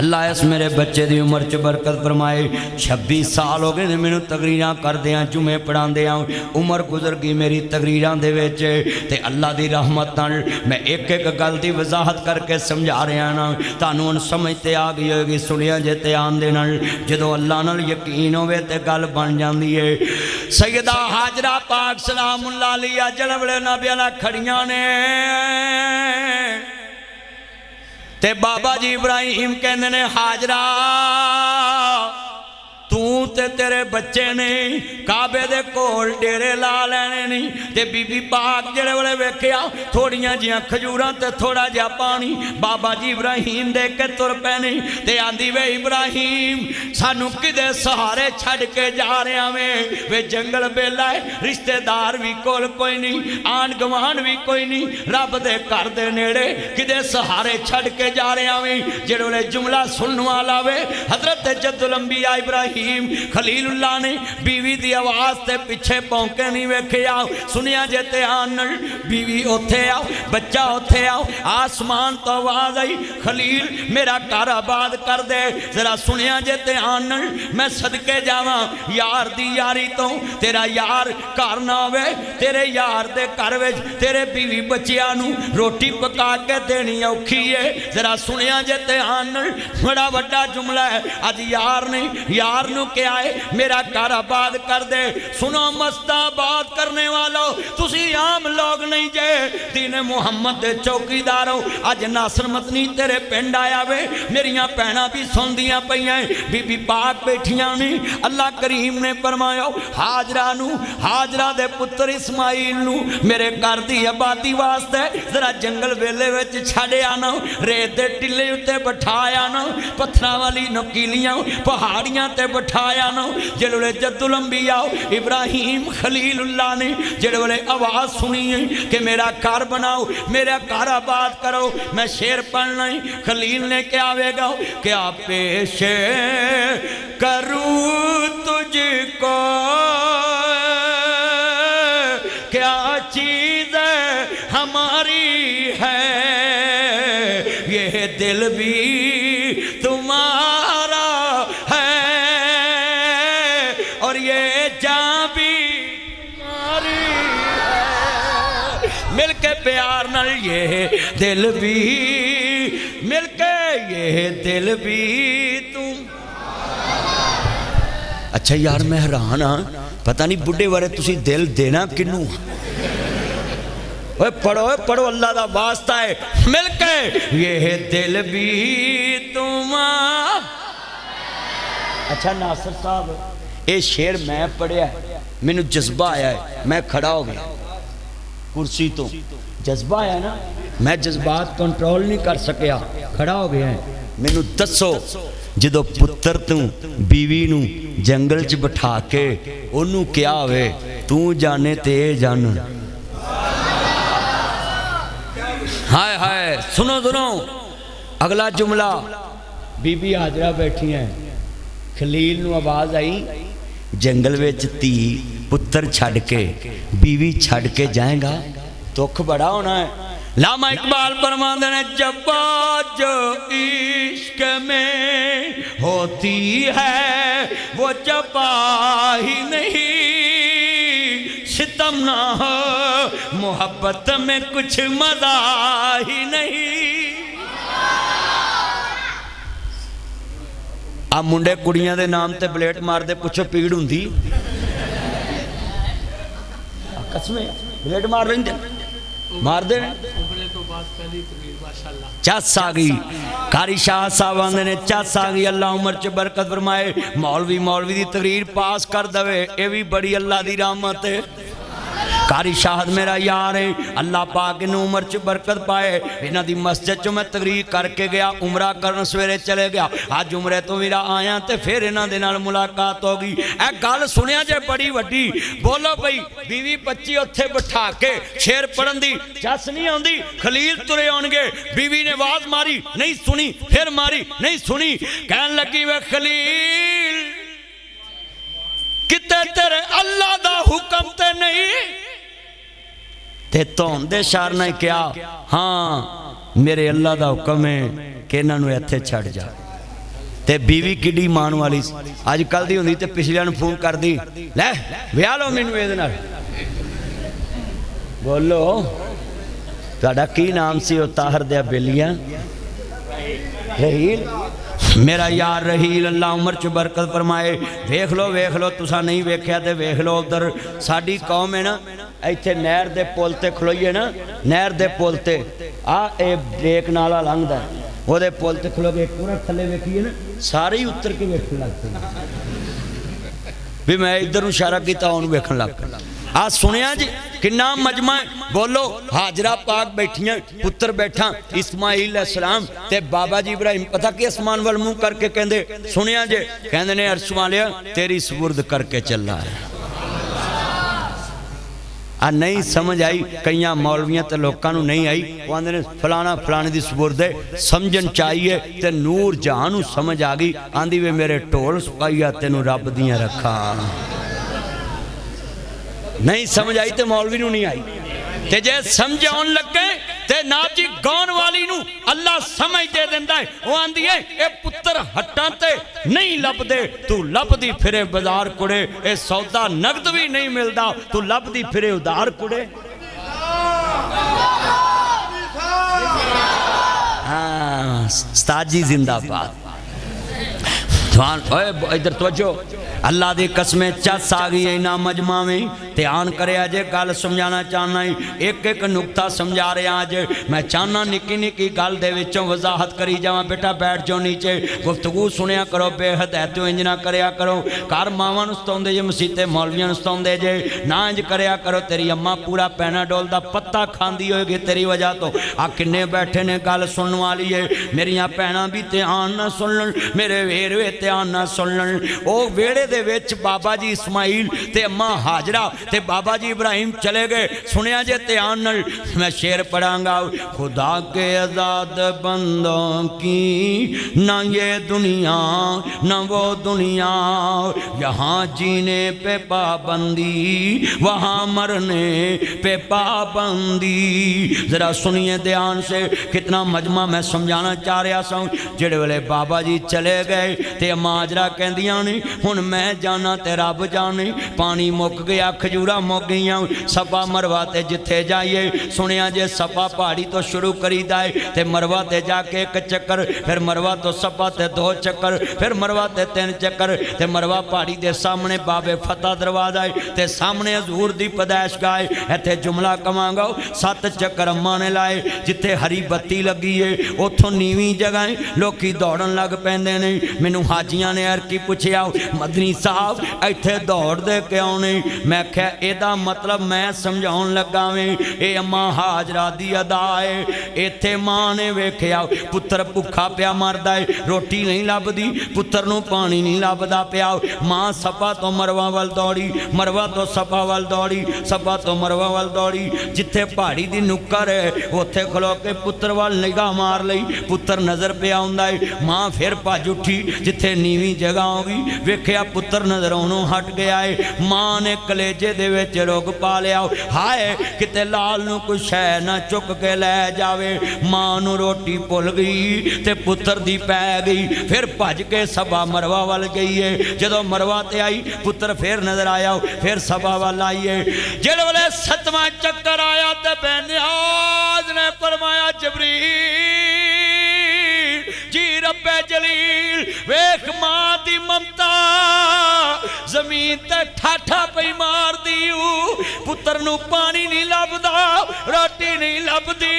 अल्लाह इस मेरे बच्चे की उम्र च बरकत फरमाए। 26 साल हो गए मैनू तकरीरां करदियां, जुमे पढ़ांदियां, उम्र गुजर गई मेरी तकरीरां दे विच। ते अल्लाह दी रहमत नाल मैं एक एक गल दी वजाहत करके समझा रहा ना, तुहानू हुण समझ ते आ गई होगी। सुनिया जे ध्यान दे नाल, जदों अल्लाह नाल यकीन होवे ते गल बन जांदी है। सैयदा हाजरा पाक सलामुल्लाह अलैहा जड़े वेले नबियां नाल खड़ियां ने ते बाबा जी इब्राहिम कहंदे ने हाजरा तू ते तेरे बच्चे ने काबे दे कोल डेरे ला लेने नहीं। ते बीबी पाक जेड़े वेले वेखिया थोड़ियां जियां खजूरां ते थोड़ा जिहा पानी बाबा जी इब्राहिम दे के तुर पैने। ते आंदी वे इब्राहिम सानू किदे सहारे छड़ के जा रहा वे जंगल बेला है, रिश्तेदार भी कोल कोई नहीं, आन गवान भी कोई नहीं, रब दे घर दे नेड़े किदे सहारे छड़ के जा रहा वे। जेड़े वेले जुमला सुनने वाला वे हजरत जद्दुल अंबिया इब्राहिम खलीलुल्लाह ने बीवी दी आवाज ते पिछे पौंके नहीं वेखिया। सुनिया जे ध्यान नाल, बीवी ओथे आओ, बच्चा ओथे आओ, आसमान तो आवाज आई खलील मेरा घर आबाद कर दे। जरा सुनिया जे ध्यान नाल, मैं सदके जावां यार दी यारी तो, तेरा यार घर ना होवे, तेरे यार दे घर विच तेरे बीवी बच्चियां नू रोटी पका के देनी औखी है। जरा सुनिया जे ध्यान नाल, बड़ा वड्डा जुमला है। अज यार ने यार नू क्या है मेरा घर आबाद कर दे। सुनो मस्ताबाद करने वालों, तुसी आम लोग नहीं जे, दीन मुहम्मद दे चौकीदारों। अज नासर मतनी तेरे पिंड आया वे, मेरिया भैणां भी सुनदियां पईयां, बीबी पाक बैठियां ने। अल्लाह करीम ने फरमाया हाजरा नू, हाजरा दे पुत्र इस्माइल नू मेरे घर दी आबादी वास्ते जरा जंगल वेले विच छड्डिया ना, रेत दे टिले उत्ते बिठाया ना, पत्थरां वाली नकीलियां पहाड़ियां ते बिठाया ना। जेड़े वेले जद्दुल अंबिया इब्राहिम खलीलुल्लाह ने जेड़े वेले आवाज़ सुनी है कि मेरा घर बनाओ, मेरा घर आबाद करो, मैं शेर पढ़ना है। खलील ने क्या आवेगा, क्या पेश करूँ तुझको, क्या चीज़ हमारी है, ये दिल भी तुम्हारा प्यार नाल, ये दिल भी मिलके ये दिल भी तुम। अच्छा यार मैं हैरान हाँ, पता नहीं बुढ़े बारे तुसी दिल देना किनू। पढ़ो पढ़ो अल्लाह दा वास्ता है, मिलके ये दिल भी तुम। अच्छा नासिर साहब ये शेर मैं पढ़िया, मैनू जज्बा आया है, मैं खड़ा हो गया कुर्सी तो, जज्बा आया ना, मैं जज्बात कंट्रोल नहीं कर सकिया, खड़ा हो गया है। मैनू दसो जो पुत्र तू बीवी नू जंगल च बिठा के ओनू क्या होवे, तू जाने ते जान। हाय हाय सुनो सुनो अगला जुमला। बीबी हाजरा बैठी है, खलील नू आवाज आई जंगल विच धी पुत्र छड़ के बीवी छड़ के जाएगा, दुख बड़ा होना है। लामा इकबाल फरमाते हैं जब जो इश्क में होती है वो जबा ही नहीं, सितम ना हो मोहब्बत में कुछ मजा ही नहीं। आ मुंडे कुड़ियां दे नाम ते ब्लेट मारदे, पुछो पीड़ हुंदी, कसमें ब्लेट मार लेंदे, मार दे। चस आ गई, कारी शाह साहब आंदे ने चस आ गई, अल्लाह उम्र च बरकत फरमाए। मौलवी मौलवी दी तकरीर पास कर दवे, ये भी बड़ी अल्लाह दी रहमत है। कारी शाहद मेरा यार है, अल्लाह पाक इन्हू उम्र च बरकत पाए। इन्हां दी मस्जिद चो मैं तकरीर करके गया, उमरा करन सवेरे चले गया, अज उमरे तो मेरा आया तो फिर इन्हां दे नाल मुलाकात हो गई। ए गल सुनिया जे बड़ी वड्डी, बोलो भाई बीवी 25 उत्थे बिठा के शेर पढ़न दी जस नहीं आउंदी। खलील तुरे आउणगे, बीवी ने आवाज मारी नहीं सुनी, फिर मारी नहीं सुनी, कहन लगी वे खलील किते तेरे अल्लाह दा हुक्म ते नहीं ते धौन दे शार ने क्या, हाँ मेरे अल्लाह दा हुक्म है कि इन्हां नूं इत्थे छड़ जा। ते बीवी किड्डी मान वाली अजकल दी हुंदी ते पिछलियां नूं फोन कर दी लै विआह लो मैनूं इहदे नाल बोलो तुहाडा की नाम सी ओ ताहर दे बेलिया रहील मेरा यार रहील अल्लाह उम्र च बरकत फरमाए वेख लो तुसा नहीं वेख्या ते वेख लो उधर साडी कौम है ना इत्थे नहर दे पुल ते खलोईए ना नहर दे पुल ते आ ए ब्रेक नाला लंघदा ओहदे पुल ते खलो के पूरा थले वेखिए ना सारे ही उतर के वेखन लग पे भी मैं इधर इशारा किया उन्होंने वेखन लग पे आ सुनिया जी किन्ना मजमा बोलो हाजरा पाक बैठिया पुत्र बैठा इस्माइल अलैहिस्सलाम ते बाबा जी इब्राहिम पता कि आसमान वाल मुंह करके कहंदे सुनिया जे कहंदे ने अर्श वालिया तेरी सुपुर्द करके चला है आ नहीं समझ आई कई मौलवियां तो लोगों नहीं आई वो आंदे ने फलाना फलाने की सुपुर्द है समझन चाहिए ते नूर जहां समझ आ गई आंदी वे मेरे ढोल सुपाइया तेनू रब दियां रखा नहीं समझ आई तो मौलवी नू नहीं आई ते जे समझ आउण लगे ते नाब जी गाउण वाली नू अल्लाह समझ दे दिंदा है वो आंदी है ए पुत्र हट्टां ते नहीं लभदे तू लभदी फिरे बाजार कुड़े ए सौदा नगद भी नहीं मिलदा तू लभदी फिरे उधार कुड़े हाँ उस्ताद जी जिंदाबाद इधर तवज्जो अल्लाह दी कसमें चस आ गई इन्ना मजमा में ध्यान करे अजे गल समझाना चाहना एक एक नुकता समझा रहा अज मैं चाहना निक्की निक्की गल दे विचों वजाहत करी जावां बेटा बैठ जाओ नीचे गुफ्तगू सुनिया करो बेहदायतों इंज ना करया करो घर मावां नूं सताउंदे जे मसीते मौलवियां नूं सताउंदे जे ना इंज करया करो तेरी अम्मा पूरा पैनाडोल दा पत्ता खांदी होएगी तेरी वजह तो आ किन्ने बैठे ने गल सुनने वाली है मेरियां भैणां भी ध्यान ना सुनन मेरे वेरवे ध्यान ना सुनन ओ वेड़े दे विच बाबा जी इस्माइल ते अम्मा हाजरा ते बाबा जी इब्राहिम चले गए सुनिया जे ध्यान नाल मैं शेर पढ़ांगा खुदा के आजाद बंदों की ना ये दुनिया ना वो दुनिया यहाँ जीने पे पाबंदी वहाँ मरने पे पाबंदी जरा सुनिए ध्यान से कितना मजमा मैं समझाना चाह रहा सा जेड़े वेले बाबा जी चले गए ते अम्मा हाजरा कहंदियां ने हुण मैं जाना ते रब जाने पानी मुक गया खजूरा मुक गई सफा मरवा ते जिथे जाइए सुनिया जे सफा पहाड़ी तो शुरू करीदा है ते मरवा ते जाके एक चक्कर फिर मरवा तो सफा ते 2 चक्कर फिर मरवा ते 3 चक्कर ते मरवा पहाड़ी दे सामने बाबे फतेह दरवाजा है ते सामने हजूर दी पैदाइश गाह है इत्थे जुमला कवांगा 7 चक्कर अम्मा ने लाए जिथे हरी बत्ती लगी है उथों नीवी जगह लोकी दौड़न लग पैंदे ने मैनू हाजियां ने अर्की पूछया मदनी साहब इत्थे दौड़ दे क्यों नहीं मैं क्या एदा मतलब मैं समझाउण लगा वे ए अम्मा हाजरा दी अदा है इत्थे मां ने वेख्या पुत्र भुखा पिया मरदा है रोटी नहीं लभदी पुत्र नूं पानी नहीं लभदा पिया मां सफा तो मरवा वल दौड़ी मरवा तो सफा वल दौड़ी सफा तो मरवा वल दौड़ी जिथे पहाड़ी दी नुक्कर है उत्थे खलो के पुत्र वल निगाह मार लई पुत्र नजर पिया हुंदा है मां फिर भज उठी जिथे नीवी जगह होगी वेख्या पुत्र नजरों हट गया है मां ने कलेजे दे विच रोग पा लिया हाय किते लाल नूं कोई शै ना चुक के लै जावे मां नूं रोटी भुल गई ते पुत्र दी पै गई फिर भज के सभा मरवा वल गई है जदों मरवा ते आई पुत्र फिर नजर आया फिर सभा वल आई है जिहड़े वेले 7वां चक्कर आया ते बेनियाज ने फरमाया जबरील जी रब्बे जलील वेख मां दी ममता जमीन ते ठाठा पई मार दी पुत्र नू पानी नहीं लभदा रोटी नहीं लभदी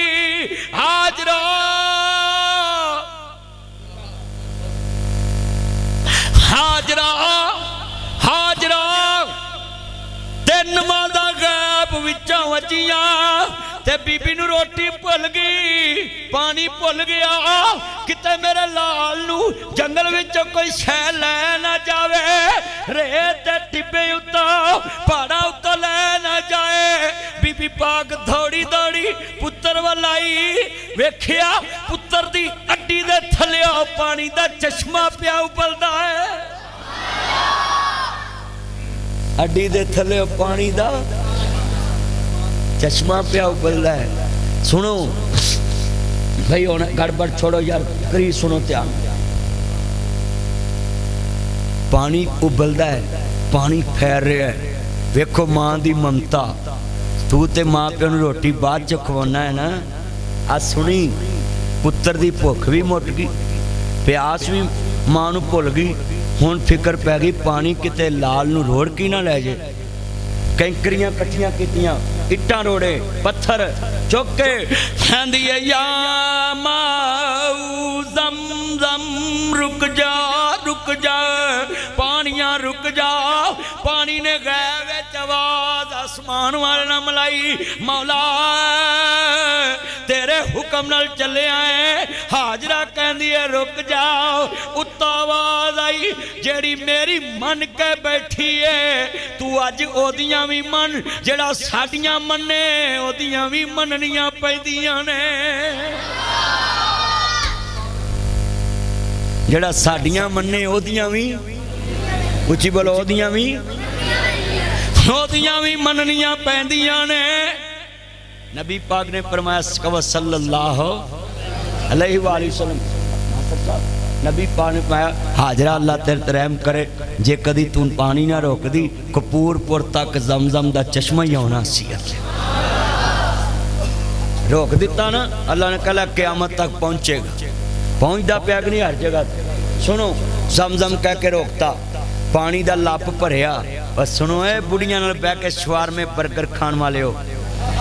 हाजरा हाजरा हाजरा तीन मां दा गैप विचों वजियां ते बीबी नू रोटी भुल गई पानी भुल गया किते मेरे लाल नू जंगल विचों कोई शै लै ना जावे रेत ते टिब्बे उत्तों पहाड़ा उत्तों लै ना जाए बीबी पाक दौड़ी दौड़ी पुत्र वल आई वेख्या पुत्र दी अड्डी दे थल्ले पानी दा चश्मा पिया उबलदा है अड्डी दे थल्ले पानी दा चश्मा पिया उबलदा है सुनो भाई हुण गड़बड़ छोड़ो यार करी सुनो ध्यान पानी उबलदा है, पानी फैल रहा है। वेखो माँ की ममता। तू तो माँ प्यो नूं रोटी बाद च खवाना है ना। आ सुनी, पुत्र की भुख भी मुट गई, प्यास भी माँ नूं भुल गई। हुण फिक्र पै गई पानी किते लाल नूं रोड़ की ना लै जे। कैंकरियां कट्ठियां कीतियां, इट्टां रोड़े, पत्थर चुक के कहंदी है या माऊ जम जम रुक जा पानियां रुक जा। पानी ने गए विच आवाज आसमान वाले ना मलाई, मौला तेरे हुक्म नाल चले आए। हाजरा कहंदी है रुक जाओ। उत्ता आवाज आई जेड़ी मेरी मन के बैठी है तू अज ओदियां भी मन, जेड़ा साडियां मन्ने ओदियां भी मननियां पैंदियां ने। जेड़ा साडियां मन्ने ओदियां भी, उची बोलो, ओदियां भी मननियां पैंदियां ने। नबी पाक ने फरमाया सल्लल्लाहु अलैहि वसल्लम, नबी पाक ने फरमाया हाजरा अल्लाह तेरे रहम करे, जे कदी तू पानी ना रोकदी कपूरपुर तक जमजम दा चश्मा ही आना सी। रोक दिता ना अल्लाह ने कहला क़यामत तक पहुंचेगा। पहुंचता पिया कि नहीं हर जगह। सुनो, जमजम कह के रोकता, पानी दा लप भरिया। बस सुनो, ए बुढ़िया नाल बह के शवार में बर्गर खाण वाले हो,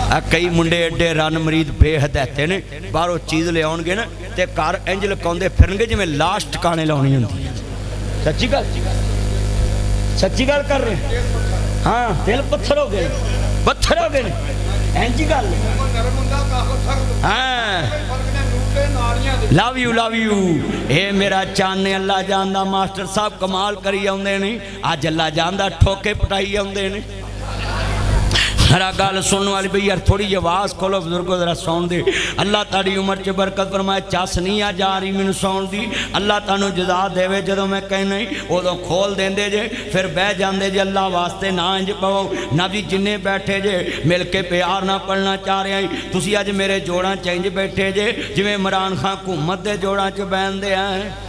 आ कई मुंडे एडे रन मरीद बेहदैते ने, बाहरों चीज़ ले आउणगे ना ते घर इंज लकाउंदे फिरनगे जिवें लाश ठिकाने लाउणी हुंदी है। सच्ची गल कर रहे। हाँ, दिल पत्थर हो गए, इंज गल। हाँ, लव यू ये मेरा चाने अल्लाह जानदा। मास्टर साहब कमाल करी आउंदे ने, अज अल्लाह जानदा ठोके पटाई आउंदे ने। मेरा गल सुनने वाली भई यार थोड़ी जी आवाज़ खोलो बुजुर्गो, जरा सौन दे। अल्लाह ताड़ी उम्र च बरकत फरमाए। चस नहीं आ जा रही मैनू सौन दी। अल्लाह तानू जजा देवे, जदों मैं कहना उदों खोल देंदे जे, फिर बह जाते जे। अल्लाह वास्ते ना इंज पवो ना भी, जिन्ने बैठे जे मिल के प्यार ना पढ़ना चाह रहे तुसी अज मेरे जोड़ां च इंज बैठे जे जिवें इमरान खान हुकूमत के जोड़ां च बहनदे हैं।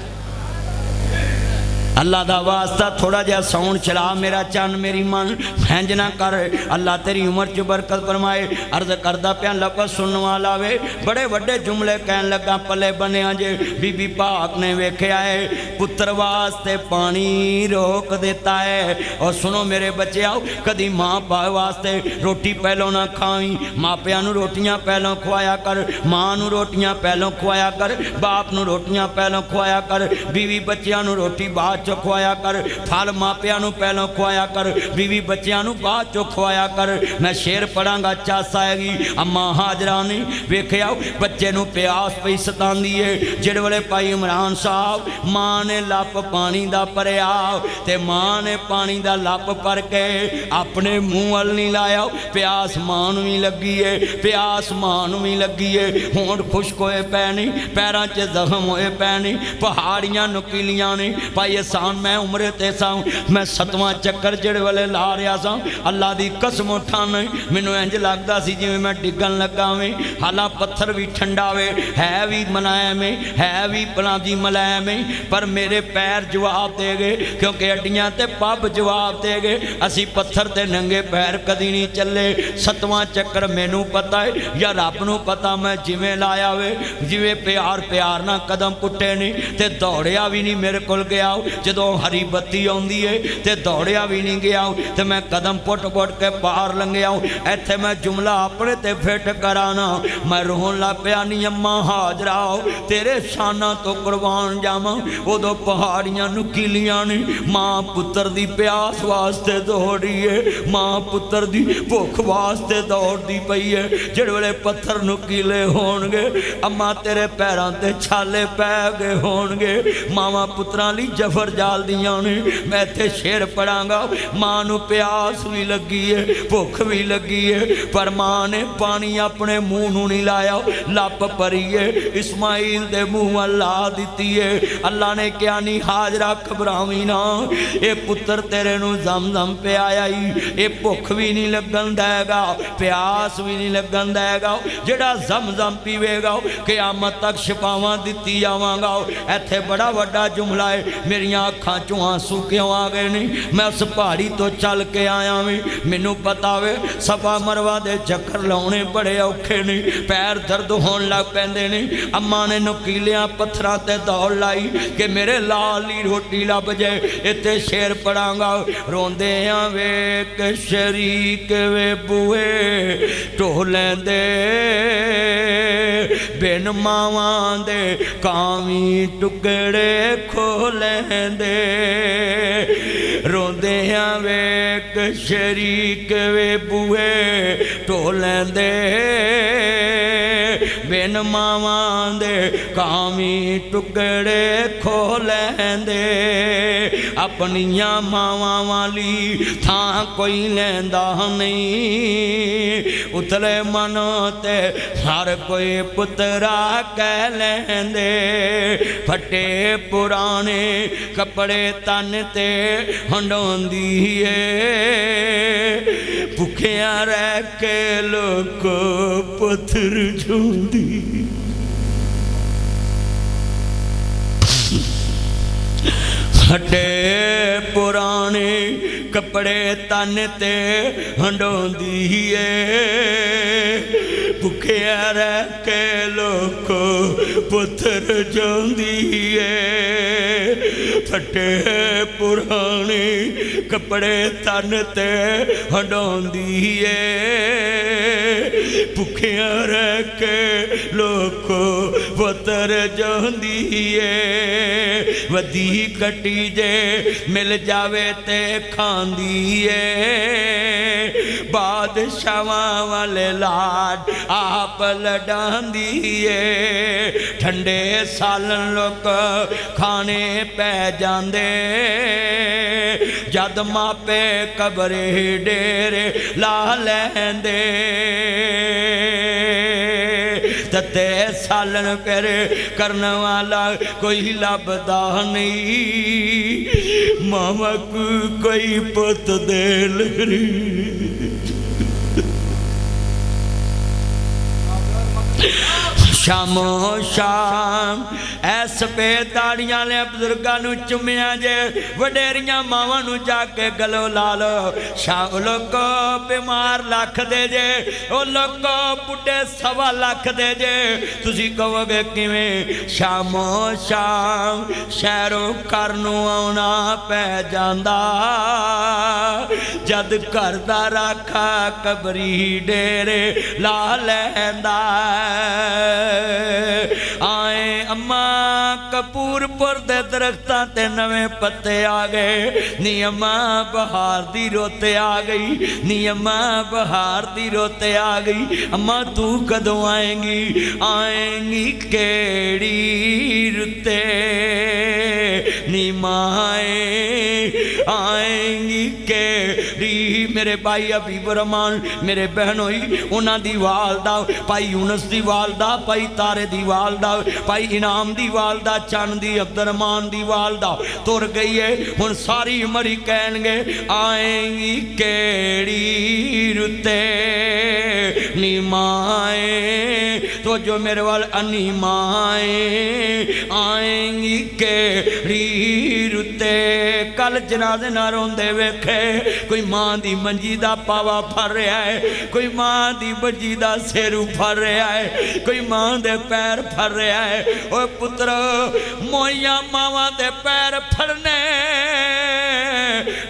अल्लाह दा वास्ता थोड़ा जहा साउंड चला मेरा चन मेरी मन, इंज ना कर। अल्लाह तेरी उम्र च बरकत फरमाए। अर्ज करदा पिया लफज सुनने वाला वे, बड़े वड्डे जुमले कहन लगा पले बनिया जे। बीबी पाक ने वेख्या है पुत्र वास्ते पानी रोक देता है। और सुनो मेरे बच्चे आओ, कदी माँ बाप वास्ते रोटी पहलों ना खावी। मापिया नू रोटियां पहलों खुआया कर, माँ नू रोटियां पहलों खुआया कर, बाप नू रोटियां पहलों खुआया कर, बीवी बच्चियां नू रोटी बाद चो खुआया कर। फल मापिया नू पहलों खुआया कर, बीवी बच्चियां नू बाद चो खुआया कर। मैं शेर पढ़ांगा चस आएगी। अम्मा हाजरा ने वेख्या बच्चे नू प्यास पई सतांदी है। जिहड़े वेले भाई इमरान साहब माँ ने लप पानी दा भरिया ते माँ ने पानी दा लप भर के अपने मूँह वल नहीं लाया। प्यास माँ नू भी लगी है, प्यास माँ नू भी लगी है। होंठ खुश्क होए पै नहीं, पैरां च जख्म होए पै नहीं, पहाड़ियां नुकीलियां ने। भाई एहसान मैं उम्रे ते सा, मैं 7वां चक्कर जिहड़े वेले ला रहा सा, अल्लाह दी कसम उठाना मैनू इंज लगदा सी जिवें मैं डिगन लगा वे। हालां पत्थर भी ठंडा वे, है भी मुलायम है भी पलादी मुलायम, पर मेरे पैर जवाब दे गए, क्योंकि अड्डियां ते पब जवाब दे गए। असी पत्थर ते नंगे पैर कदी नहीं चले। 7वां चक्कर मैनू पता है या रब नू पता, मैं जिवें लाया वे, जिवें प्यार प्यार ना कदम पुट्टे नहीं ते दौड़िया भी नहीं मेरे कोल गया। जदों हरी बत्ती आउंदी है ते दौड़िया भी नहीं गया ते मैं कदम पुट के पार लंघिया। इत्थे मैं जुमला अपने ते फिट कराना, मैं रोन लग पिया। नी अम्मा हाजरा तेरे शाना तो कुर्बान जावां। उदों पहाड़ियां नुकीलियां ने, माँ पुत्र दी प्यास वास्ते दौड़ी है, माँ पुत्र दी भुख वास्ते दौड़दी पई है। जिहड़े वेले पत्थर नुकीले होणगे अम्मा तेरे पैरां ते छाले पै गए होणगे। मावां पुत्रां लई जफर जालदियां ने। मैं इत्थे शेर पढ़ांगा। माँ नू प्यास भी लगी है, भुख भी लगी है, पर माँ ने पानी अपने मुँह नू नहीं लाया, लप भरी है इस्माइल दे मुँह ला दिती है। अल्लाह ने क्या नहीं हाजरा घबरावी ना, ये पुत्र तेरे नू जमजम पे आया ही, ये भुख भी नहीं लगन देगा, प्यास भी नहीं लगन देगा। जेड़ा जमजम पीवेगा क़यामत तक शिफावां दिती जावांगा। इत्थे बड़ा वड्डा जुमला है, मेरी मेरिया अखां चों आंसू क्यों आ गए ने? मैं उस पहाड़ी तो चल के आया वे, मैनू पता वे सफा मरवा दे चक्कर लाने बड़े औखे ने, पैर दर्द होने लग पैंदे ने। अम्मा ने नुकीलियां पत्थरां ते दौड़ लाई कि मेरे लाल दी रोटी लभ जाए, इत्थे शेर पड़ांगा। रोंदे आ वेख शरीक वे बूए ढोलें दे, बिन मावां दे कावी टुकड़े खोलें दे। रोंदे आ वेख शरीक वे बूए ढोलें दे, बिन मावां दे कावी टुकड़े खोलें दे। अपनियां मावां वाली थां कोई लैंदा नहीं, उतले मन ते हर कोई पुत्रा कह लैंदे। फटे पुराने कपड़े तन ते हंडोंदी है, भुखिया रह के लोग पत्थर झोंदी। फटे पुराने कपड़े तन ते हंडोंदी है, भुखिया रह के लोग पुत्तर जोंदी है। फटे पुराने कपड़े तन ते हंडोंदी है, भुखिया रह के लोग पुत्तर जोंदी है। वधी कटी जे मिल जावे ते खांदी है, बादशाहां वाले लाड आप लडांदी है। ठंडे सालन लोग खाने पै जांदे, जद मापे कबरे डेरे ला लैंदे। तते सालन फिर करने वाला कोई लभदा नहीं, मामा को कोई पुत दे लरी। शामो शाम ऐस बेदाड़ियां ने बजुर्गों नू चुमिया जे, वडेरियां मावां नू जाके गलो ला लो। शाम लोगो बीमार लख दे जे, ओ लोगो बुढ़े सवा लख दे जे। तुसी कहोगे किवें? शामो शाम शहरों घर नू आउणा पै जांदा, जद घर दा राखा कबरी डेरे ला लैंदा। आए अम्मा कपूरपुर दे दरख्तां ते नवें पत्ते आ गए, नी अम्मा बहार दी रोते आ गई, नी अम्मा बहार दी रोते आ गई। अम्मा तू कदों आएंगी? आएंगी केड़ी रुते नी माए, आएंगी केड़ी। मेरे भाई हबीब रहमान मेरे बहनोई, उन्हां दी वालदा भाई यूनस दी वालदा, भाई तारे दी वालदा, भाई इनाम दी वालदा, चंद दी अब्दुरहमान दी वालदा तुर गई है। हुण सारी उमर ही कहणगे आएंगी केड़ी रुते नी माए, तो जो मेरे वाल अन्नी माए, आएंगी केड़ी रुते। कल जनाजे ना रोंदे वेखे, कोई मां दी मंजी दा पावा फर रहा है, कोई मां दी मंजी दा सिर फर रहा है, कोई मां दे पैर फर रहा है। ओ पुत्र मोइया मावां दे पैर फड़ने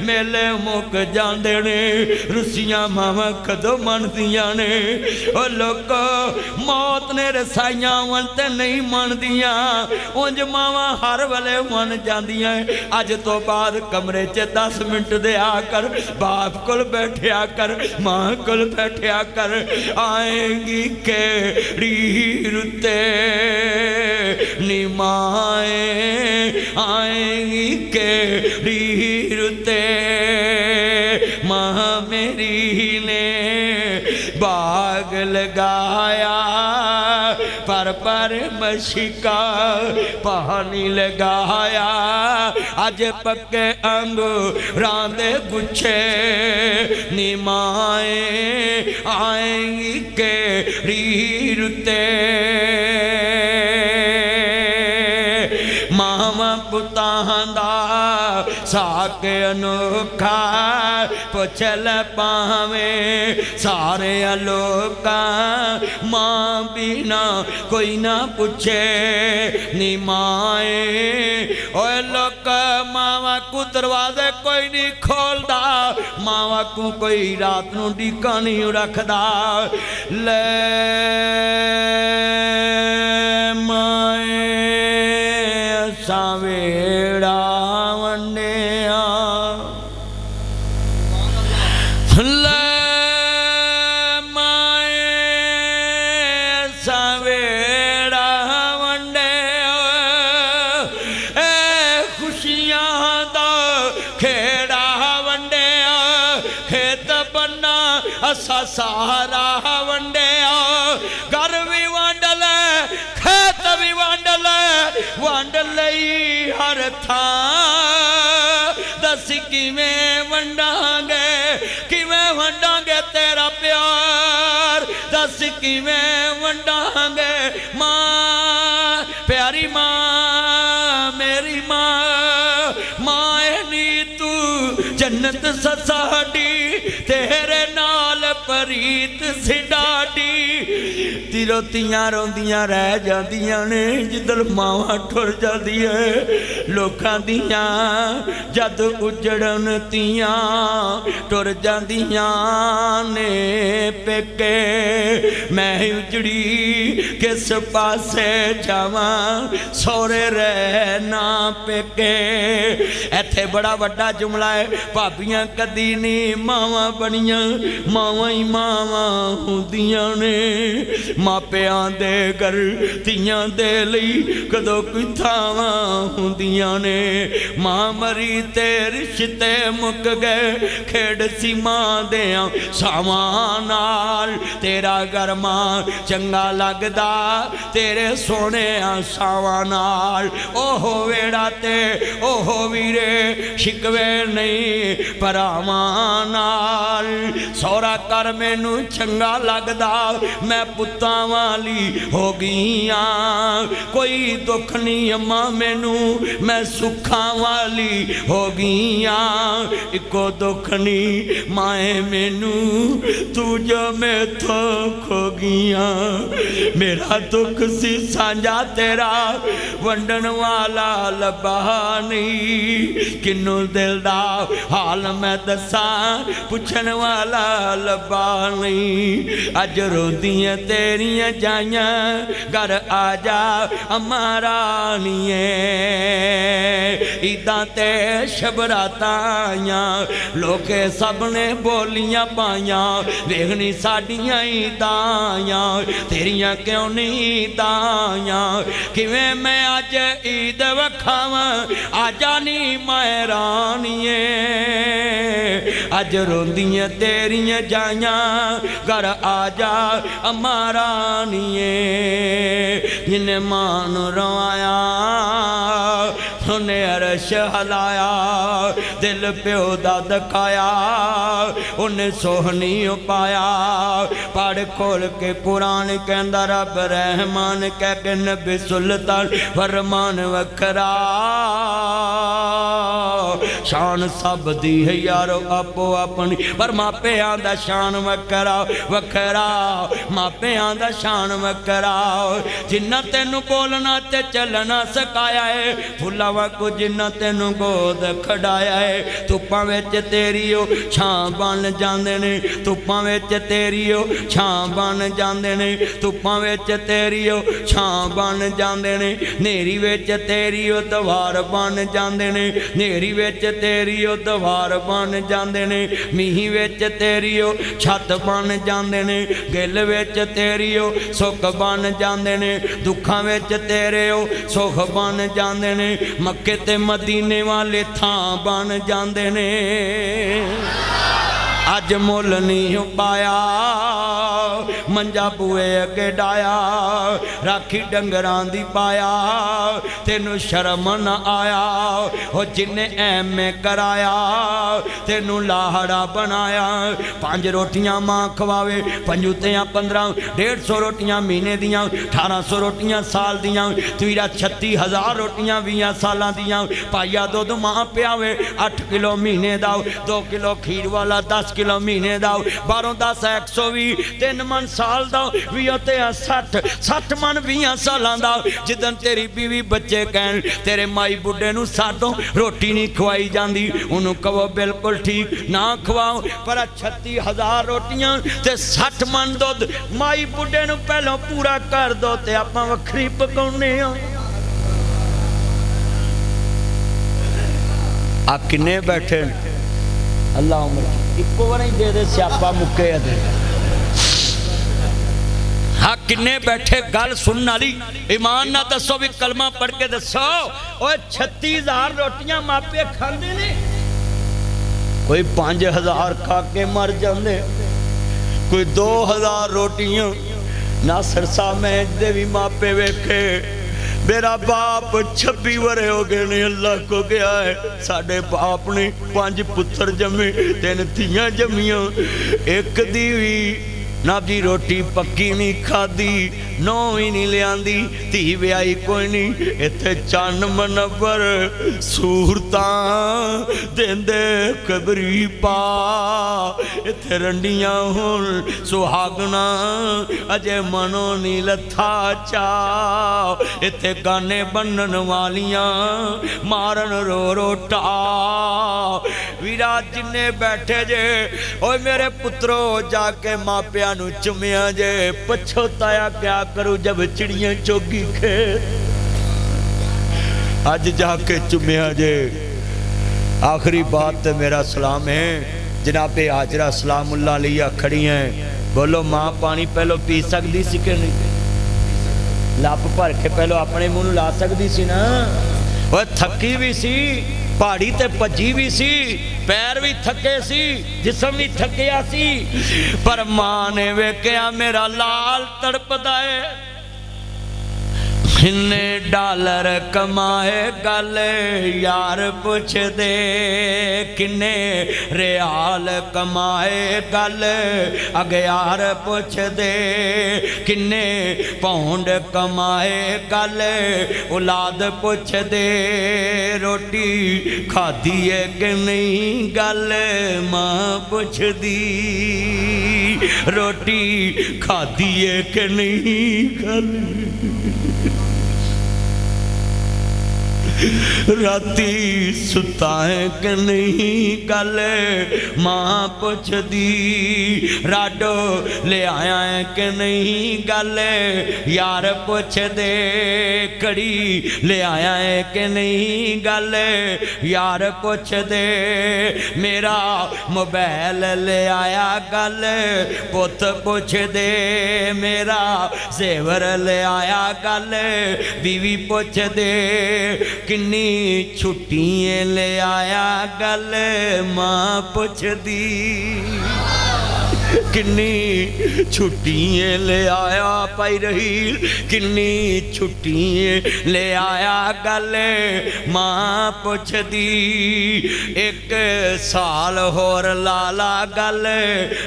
मेले मुक जांदे ने, रुसियां मावां कदों मनदियां ने। ओ लोको मौत ने रसाइयां वन ते नहीं मनदियां, उंज मावां हर वेले मन जांदियां। अज तो बाद कमरे च 10 मिनट दे आकर बाप कोल बैठया कर, मां कोल बैठया कर। आएंगी केड़ी रुते नी माए, आएंगी केड़ी रुते। मां मेरी ने बाग लगाया, पर मशिका पानी लगाया। अज पक्के अंगूरां दे गुच्छे नी माए, आएंगी केड़ी रुते। मावां पुतां दा के अनोखा पुछ ले पावें सारे लोका मां बिना कोई ना पूछे नी माए ओए लोक मावा को दरवाजे कोई नहीं खोलदा मावा को कोई रात नूं डीका नहीं रखदा ले माए सावेड़ा वंडिया ले माए सावेड़ा वंडिया ए खुशियां दा खेड़ा वंडिया खेत बन्ना असा सारा वंडिया घर भी वंड ले खेत भी वंड ले वंड लई हर थां दस किवें वंडांगे तेरा प्यार दस किवें वंडांगे मां प्यारी मां मेरी मां नी तू जन्नत साडी तेरे नाल परीत सिडाडी तिरोतियां रोंदियां रह जांदियां ने जिदल मावां ठुर जांदी है लोकां दियां जद उजड़न तियां टुर जांदियां ने पेके मैं उजड़ी किस पासे जावां सोरे रहना पेके इत्थे बड़ा वड्डा जुमला है भाबियां कदी नहीं मावां बनियां मावां ही मावां हुंदियां ने मापियां दे घर तियां दे लई कदों कोई थावां हुंदियां ने मां मरी ते रिश्ते मुक गए खेड़ सी मां देयां सावां नाल तेरा घर मां चंगा लगदा तेरे सोने सावां नाल ओहो वेड़ा ते ओहो वीरे शिकवे नहीं भरावां नाल सौरा कर मैनू चंगा लगदा मैं पुत्तां वाली हो गई हाँ कोई दुख नहीं अम्मा मैनू मैं सुखां वाली हो गई हाँ इको दुख नहीं माए मैनू तू जो मैथों खो गई हाँ मेरा दुख सी सांझा तेरा वंडन वाला लबा नहीं किन्नू दिल दा हाल मैं दसा पुछन वाला लबा नहीं अज रोंदियां तेरियां जाइयां घर आ जा अम्मा रानिए इदां ते शबरातां लोके सब ने बोलियां पाइयां वेखनी साडियां ईदां तेरियां क्यों नहीं ईदां किवें मैं अज ईद वखावां आजा नी मैं रानिए अज रोंदियां तेरियां जाइयां घर आ जा अम्मा रानिए जिन्हें मान रवाया उन्हें अरश हलाया दिल प्यो दा दखाया उन्हें सोहनी पाया पढ़ खोल के कुरान कहंदा रब रहमान कह के नबी सुल्तान फरमान वखरा शान सब दी है यारो आपो अपनी पर मापियां दा शान वखरा वखरा मापियां दा शान वखरा जिन्ना तेनू बोलना ते चलना सिखाया है फुल्ला वाकू जिन्ना तेनू गोद खड़ाया है धुप्पां विच तेरी ओ छां बन जांदे ने धुप्पां विच तेरी ओ छां बन जांदे ने धुप्पां विच तेरी ओ छां बन जांदे ने नेरी विच तेरी ओ दवार बन जांदे ने नेरी विच तेरी ओ दवार बन जांदे ने मींह विच तेरी ओ छत बन जांदे ने गिल विच तेरी ओ सुख बन जांदे ने दुखां विच तेरे ओ सुख बन जांदे ने मक्के ते मदीने वाले थां बन जांदे ने अज मुल नहीं पाया मंजा बूए अगे डाया राखी डंगरां दी पाया तेनू शर्म न आया ओ जिन्ने ऐमे कराया तेनू लाहड़ा बनाया 5 रोटियां मां खवावे 5 तेयां 15 150 रोटियां महीने दियां 1800 रोटियां साल दियां तेरा 36,000 रोटियां 20 सालां दियां पाइया दुध मां पियावे 8 किलो महीने दा 2 किलो खीर वाला 10 किलो महीने दा 12 10 120 3 मन साल दा 20 ते 60 मन 20 सालां दा जिदन तेरी बीवी बच्चे कहन तेरे माई बुढ़े नू साडों रोटी नहीं खवाई जाती उन्होंने कहो बिल्कुल ठीक ना खवाओ पर 36,000 रोटियां ते 60 मन दुध माई बुढ़े नू पहलों पूरा कर दो ते आपां वखरी पकाउने आ किन्ने बैठे अल्लाह उम्र इको बार दे दे स्यापा मुक्के दे हाँ किन्ने बैठे गल सुनने वाली ईमान ना दसो भी कलमा पढ़ के दसो और 36,000 रोटियां मापे खाते ने कोई 5,000 खा के मर जाते कोई 2,000 रोटियां ना सरसा मैच दे भी मापे वेखे मेरा बाप 26 वरे हो गए ने अल्लाह को गया है साडे बाप ने 5 पुत्र जमे 3 धीयां जमियां एक दी भी ना जी रोटी पक्की नहीं खादी नौ ही नहीं लियांदी धी व्याई कोई नहीं इत्थे चन्न मनवर सूरतां देंदे कबरी पा इत्थे रंडियां हुण सुहागना अजे मनो नहीं लथा चा इत्थे गाने बनन वालियां मारन रो रो टा वीरा जिन्ने बैठे जे ओए मेरे पुत्रो जाके मापिया नू चुमिया जे पछोताया क्या करूं जब चिड़ियां चोगी खेत अज जाके चुमिया जे आखिरी बात तो मेरा सलाम है जनाबे हाजरा सलामुल्लाह अलैहा खड़ी हैं बोलो मां पानी पहलो पी सकती सी कि नहीं लप भर के पहलो अपने मुंह ला सकती सी ना वो थकी भी सी पहाड़ी ते भजी भी सी पैर भी थके सी जिसम भी थकिया सी पर मां ने वेख्या मेरा लाल तड़पदा है किन्ने डॉलर कमाए गल यार पुछ दे किन्ने रियाल कमाए गल अगे यार पुछ दे किन्ने पाउंड कमाए गल औलाद पुछ दे रोटी खाधी है कि नहीं गल मां पुछ दी रोटी खाधी है कि नहीं गल राती सुता है कि नहीं गल मां पुछ दी राडो ले आया है कि नहीं गल यार पुछ दे कड़ी ले आया है कि नहीं गल यार पुछ दे मेरा मोबाइल ले आया गल पुत पुछ दे मेरा जेवर ले आया गल बीवी पुछ दे किन्नी छुट्टियां ले आया गल मां पुछ दी किन्नी छुट्टियां ले आया पाई रही किन्नी छुट्टियां ले आया गल मां पुछ दी 1 साल होर लाला गल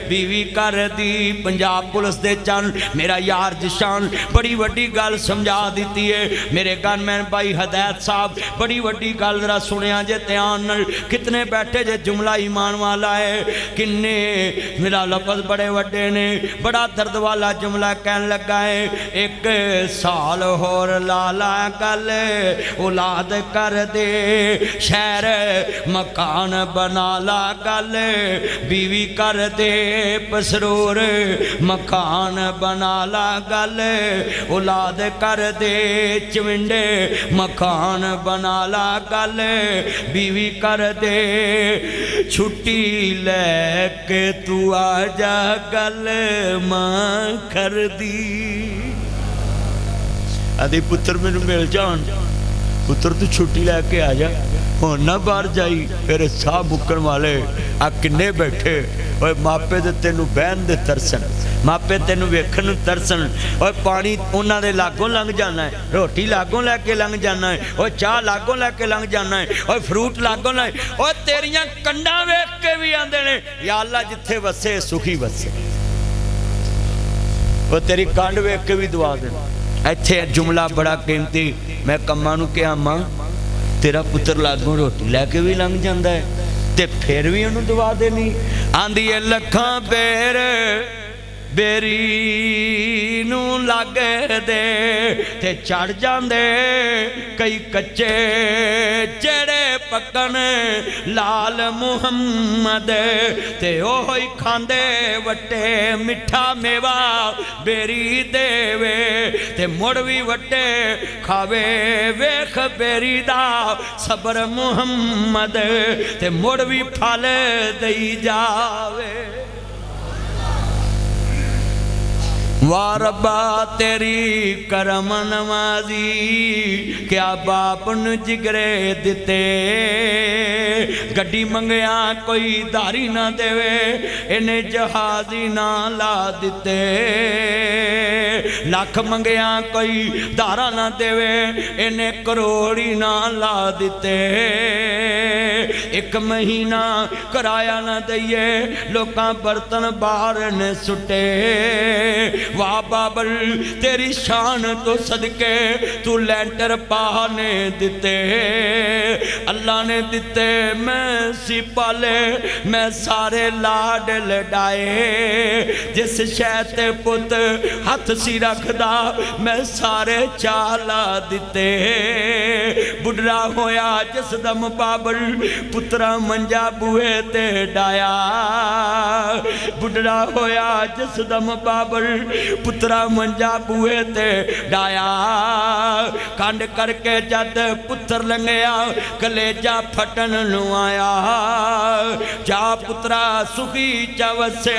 बीवी कर दी पंजाब पुलिस दे चन मेरा यार जिशान बड़ी वड्डी गल समझा दी है मेरे गनमैन भाई हदैत साहब बड़ी वड्डी गल जरा सुनिया जे ध्यान नाल कितने बैठे जे जुमला ईमान वाला है किन्ने मेरा लफज बड़े वड्डे ने बड़ा दर्द वाला जुमला कहन लगा है 1 साल होर लाला गल औलाद कर दे शहर मकान बना ला गल बीवी कर दे पसरूर मकान बना ला गल औलाद कर दे चविंडे मकान बना ला गल बीवी कर दे छुट्टी लैके तू आ जा गल मां कर दी आदि पुत्र मैनू मिल जान पुत्र तू छुट्टी लैके आ जा हुण ना बाहर जाई फिर साह मुक्कण वाले आ किन्ने बैठे ओए मापे तो तेनू बहन दे तरसन, मापे तेनू वेखण नूं तरसन। ओए पानी उन्हां दे लागों लंघ जाना है, रोटी लागों लैके लंघ जाना है, ओए चाह लागों लैके लंघ जाना है, ओए फ्रूट लागों लै। ओए तेरियां कंडां वेख के भी आंदे ने या अल्लाह जिथे वसे सुखी वसे। ओए तेरी कंड वेख के भी दुआ दे। इत्थे जुमला बड़ा कीमती, मैं कम्मा नूं कहा मां तेरा पुत्र लागों रोटी लैके भी लंघ जांदा है ते फिर भी उन्होंने दुआ देनी। आंदी है लखां बेर बेरी नू लागे दे ते चढ़ जांदे कई कच्चे जेड़े पकन लाल मुहम्मद ते ओह ही खांदे वट्टे मिठा मेवा बेरी देवे ते मुड़ भी वट्टे खावे वेख बेरी दा सबर मुहम्मद ते मुड़ भी फल दई जावे। वाह रब्बा तेरी करम नवाजी क्या बाप नूं जिगरे दिते। गड्डी मंगया कोई धारी ना देवे इन्हें जहाजी ना ला दिते। लख मंगया कोई धारा ना देवे इन्हें करोड़ी ना ला दिते। एक महीना किराया ना दईए लोकां बर्तन बाहर ने सुटे। वाह बाबल तेरी शान तो सदके तू लैंटर पाने दिते। अल्लाह ने दिते मैं सी पाले मैं सारे लाड लडाए। जिस शह ते पुत हथ सी रखदा मैं सारे चाला दिते। बुढ़ा होया जिस दम बाबल पुत्रा मंजा बूहे ते डाया। बुढ़ा होया जिस दम बाबल पुत्रा मंजा बूहे ते डाया। कंड करके जद पुत्र लंघया कलेजा फटन नू आया। जा पुत्रा सुखी चवसे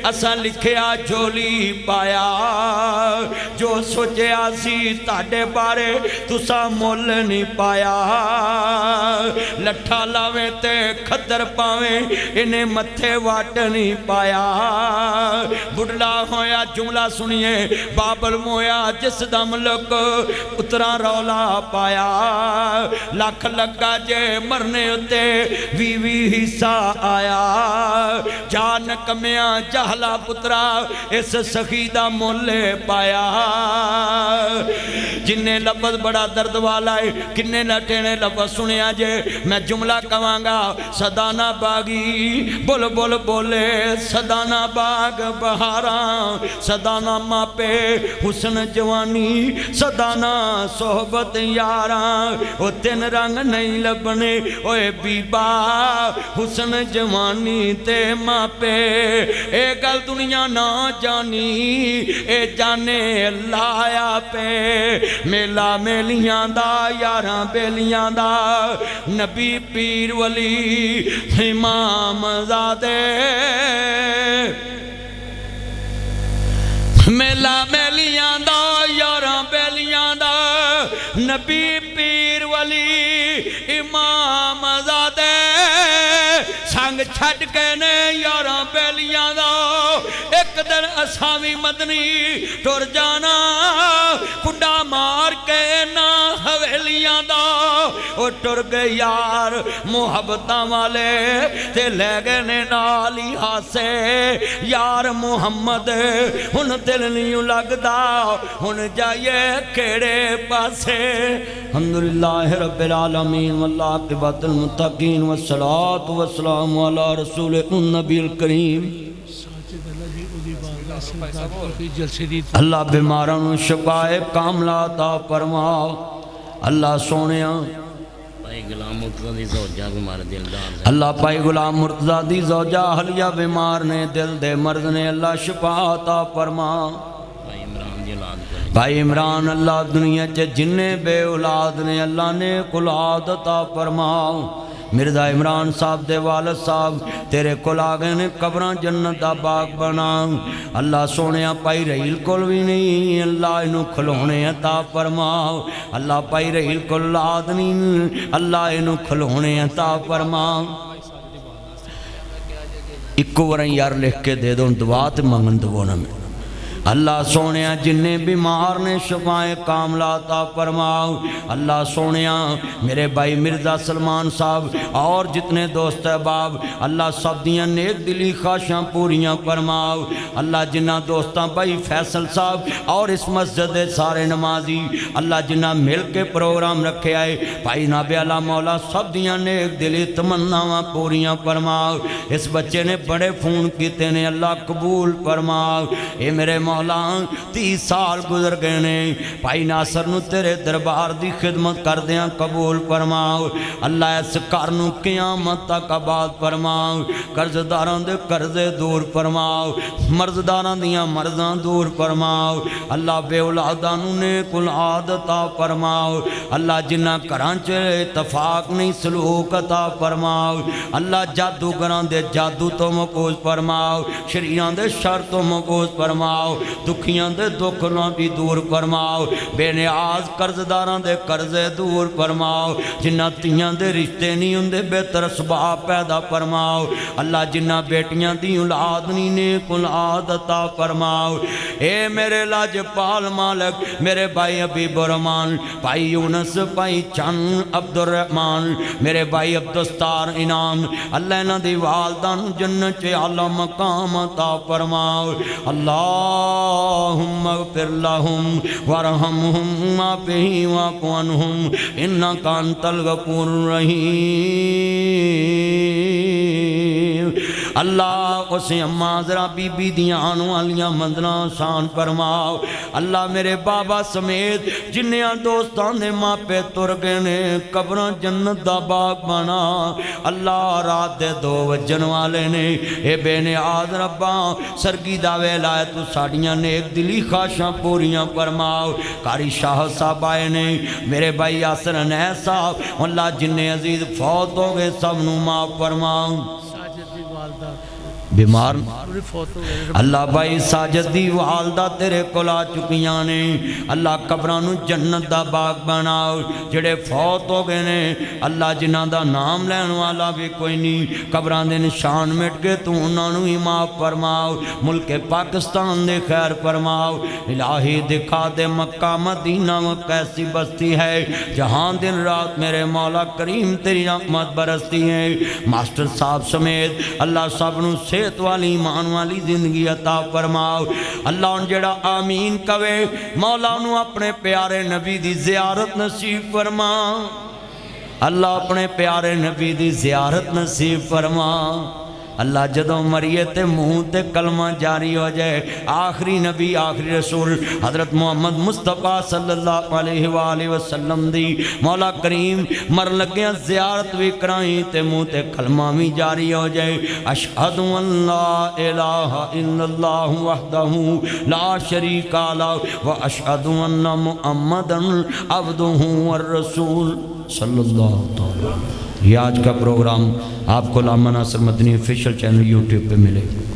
असा लिखिया झोली पाया। जो सोचिया सी ताडे बारे तुसा मुल नहीं पाया। लठा लावे ते खद्दर पावे इन्हें मथे वाट नहीं पाया। बुढ़ा होया जुमला सुनिए बाबल मोया जिस दम लोग पुत्रा रौला पाया। लख लगा जे मरने उत्ते भी हिस्सा आया। जान कमिया जहला पुत्रा इस सखी दा मोले पाया। जिन्ने लफज बड़ा दर्द वाला है किन्ने लटे ने लफज सुनिया जे मैं जुमला कवांगा। सदाना बागी बुल बुल बोले सदाना बाग बहारा। सदाना मापे हुसन जवानी सदाना सोहबत यारा। ओ तीन रंग नहीं लभने ओए बीबा हुसन जवानी ते मापे। ए गल दुनिया ना जानी ए जाने लाया पे। मेला मेलियां दा यारां बेलियां दा नबी पीर वली इमाम ज़ादे। मेला मेलियां दा यारां बेलियां दा नबी पीर वली इमाम ज़ादे। संग छड़ के ने यारां बेलियां दा एक दिन असां भी मदनी टुर जाना। कुंडा मार के ना हवेलियां दा ओ टुर गए यार मुहब्बतां वाले ते लै गए ने नाल ही हासे। यार मुहम्मद हुन दिल नहीं लगदा हुन जाइए केड़े पासे। अल्हम्दुलिल्लाह रब्बिल आलमीन वल्लाह अक़िबतुल मुत्तक़ीन वस्सलातु वस्सलामु अला रसूलिन नबील करीम। अल्लाह बीमारां नूं शिफाए कामला अता फरमाओ। अल्लाह सोनिया अल्लाह पाई गुलाम मुर्तज़ा दी ज़ौजा हलिया बीमार ने दिल दे मर्ज ने अल्लाह शिफा अता फरमा। भाई इमरान अल्लाह दुनिया च जिन्ने बे औलाद ने अल्लाह ने औलाद अता फरमाओ। मिर्जा इमरान साहब दे वालिद साहब तेरे कोल आ गए ने कब्रां जन्नत दा बाग बना। अल्लाह सोने पाई रहील कोल भी नहीं अल्लाह इनू खिलौने अता फरमाओ। अल्लाह पाई रहील कोल औलाद नहीं अल्लाह इनू खिलौने अता फरमाओ। इक्को बार यार लिख के दे दो दुआ तो मंगन दवो ना मैं। अल्लाह सोने जिन्ने बीमार ने शफाए कामला अता फरमाओ। अल्लाह सोने मेरे भाई मिर्ज़ा सलमान साहब और जितने दोस्त अहबाब अल्लाह सब दियां नेक दिली ख्वाहिशां पूरियां फरमाओ। अल्लाह जिन्ना दोस्तां भाई फैसल साहब और इस मस्जिद दे सारे नमाजी अल्लाह जिन्ना मिल के प्रोग्राम रखे आए भाई नाबे अला मौला सब दियां नेक दिली तमन्नावां पूरियां फरमाओ। इस बच्चे ने बड़े फ़ोन किए ने अल्लाह कबूल फरमाओ। ये मेरे मौला 30 साल गुजर गए ने भाई नासर नू तेरे दरबार की खिदमत करदियां कबूल फरमाओ। अल्लाह इस घर नू क़यामत तक आबाद फरमाओ। कर्जदारां दे कर्जे दूर फरमाओ। मर्जदारां दियां मर्जां दूर फरमाओ। अल्लाह बे औलादां नू नेक औलाद अता फरमाओ। अल्लाह जिन्हां घरां च इतफाक नहीं सलूक अता फरमाओ। अल्लाह जादूगरां दे जादू तो महफूज फरमाओ। शरीरां दे शर तो महफूज फरमाओ। दुखियां दे दुख ना भी दूर फरमाओ। बेनियाज कर्जदारां दे कर्जे दूर फरमाओ। जिन्हां तियां दे रिश्ते नहीं हुंदे बेहतर सुभाव पैदा फरमाओ। अल्लाह जिन्हां बेटियां दी औलाद नहीं नेक औलाद अता फरमाओ। ए मेरे लाजपाल मालिक मेरे भाई हबीब रहमान भाई यूनस भाई चंद अब्दुल रहमान मेरे भाई अब्दुस्तार इनाम अल्लाह इन्हां दी वालदा नूं जन्नत च आला मकाम अता फरमाओ। अल्लाहुम्मा ग़फिर लहुम वरहमहुम वाफ़िही वाफ़ु अन्हुम इन्नका अंतल गफ़ूरुर रहीम। अल्लाह उस अम्मा जरा बीबी दियां आने वालियां मंदना आसान फरमाओ। अल्लाह मेरे बाबा समेत जिन्नियां दोस्तां दे मापे तुर गए ने कब्रां जन्नत दा बाग बना। अल्लाह रात दे 2 वजन वाले ने ए बेनियाज रब्बा सरगी दा वेला है तू साड़ियां नेक दिली ख्वाहिशां पूरियां फरमाओ। कारी शाह साहब आए ने मेरे भाई यासर अनैस साहब अल्लाह जिन्ने अजीज फौत हो गए सब नू माफ फरमाओ। बीमार अल्लाह भाई साजद दी वालदा तेरे कोल आ चुकियां ने अल्लाह कब्रां नू जन्नत दा बाग बनाओ। जेड़े फौत हो गए ने अल्लाह जिन्हां दा नाम लैण वाला भी कोई नहीं कब्रां दे निशान मिट गए तू उन्हां नू ही माफ फरमाओ। मुल्क पाकिस्तान दे खैर फरमाओ। इलाही दिखा दे मक्का मदीना में कैसी बस्ती है जहां दिन रात मेरे मौला करीम तेरी रहमत बरसती है। मास्टर साहब समेत अल्लाह सब नू सेहत वाली ईमान वाली जिंदगी अता फरमाओ। अल्लाह जेड़ा आमीन कवे मौला नू अपने प्यारे नबी दी ज़ियारत नसीब फरमा। अल्लाह अपने प्यारे नबी दी ज़ियारत नसीब फरमा। अल्लाह जदों मरिए ते मुँह ते कलमा जारी हो जाए आखिरी नबी आखिरी रसूल हज़रत मोहम्मद मुस्तफ़ा सल्लल्लाहु अलैहि वसल्लम दी मौला करीम मर लग्या ज़ियारत भी कराई ते मुँह ते कलमा भी जारी हो जाए। अशहदु अल्ला इलाहा इल्लल्लाहु वहदहु ला शरीका लहु व अशहदु अन्ना मुहम्मदन अब्दुहु व रसूल सल्लल्लाहु अलैहि वसल्लम। ये आज का प्रोग्राम आपको Allama Nasir Madni official channel YouTube पे मिलेगा।